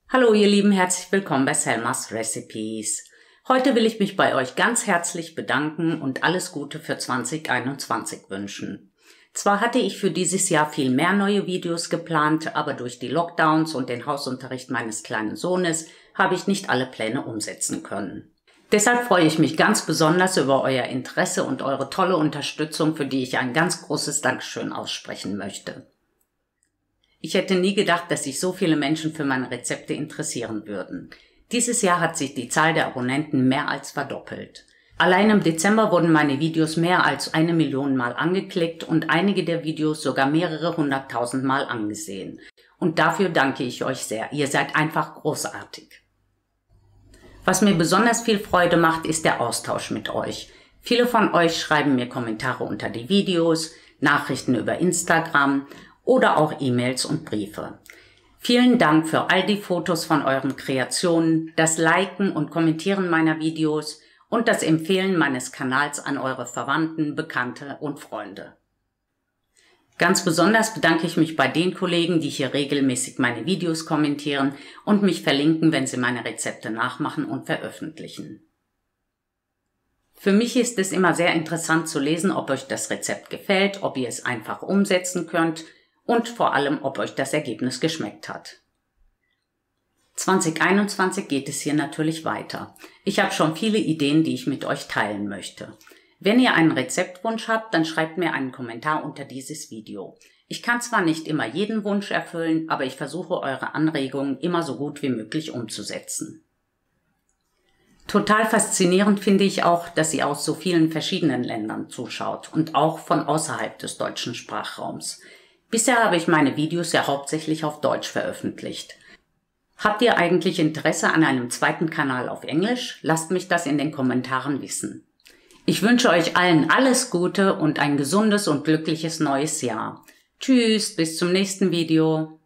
Hallo ihr Lieben, herzlich willkommen bei Selmas Recipes. Heute will ich mich bei euch ganz herzlich bedanken und alles Gute für 2021 wünschen. Zwar hatte ich für dieses Jahr viel mehr neue Videos geplant, aber durch die Lockdowns und den Hausunterricht meines kleinen Sohnes habe ich nicht alle Pläne umsetzen können. Deshalb freue ich mich ganz besonders über euer Interesse und eure tolle Unterstützung, für die ich ein ganz großes Dankeschön aussprechen möchte. Ich hätte nie gedacht, dass sich so viele Menschen für meine Rezepte interessieren würden. Dieses Jahr hat sich die Zahl der Abonnenten mehr als verdoppelt. Allein im Dezember wurden meine Videos mehr als 1 Million Mal angeklickt und einige der Videos sogar mehrere 100.000 Mal angesehen. Und dafür danke ich euch sehr. Ihr seid einfach großartig. Was mir besonders viel Freude macht, ist der Austausch mit euch. Viele von euch schreiben mir Kommentare unter die Videos, Nachrichten über Instagram oder auch E-Mails und Briefe. Vielen Dank für all die Fotos von euren Kreationen, das Liken und Kommentieren meiner Videos und das Empfehlen meines Kanals an eure Verwandten, Bekannte und Freunde. Ganz besonders bedanke ich mich bei den Kollegen, die hier regelmäßig meine Videos kommentieren und mich verlinken, wenn sie meine Rezepte nachmachen und veröffentlichen. Für mich ist es immer sehr interessant zu lesen, ob euch das Rezept gefällt, ob ihr es einfach umsetzen könnt und vor allem, ob euch das Ergebnis geschmeckt hat. 2021 geht es hier natürlich weiter. Ich habe schon viele Ideen, die ich mit euch teilen möchte. Wenn ihr einen Rezeptwunsch habt, dann schreibt mir einen Kommentar unter dieses Video. Ich kann zwar nicht immer jeden Wunsch erfüllen, aber ich versuche eure Anregungen immer so gut wie möglich umzusetzen. Total faszinierend finde ich auch, dass ihr aus so vielen verschiedenen Ländern zuschaut und auch von außerhalb des deutschen Sprachraums. Bisher habe ich meine Videos ja hauptsächlich auf Deutsch veröffentlicht. Habt ihr eigentlich Interesse an einem zweiten Kanal auf Englisch? Lasst mich das in den Kommentaren wissen. Ich wünsche euch allen alles Gute und ein gesundes und glückliches neues Jahr. Tschüss, bis zum nächsten Video.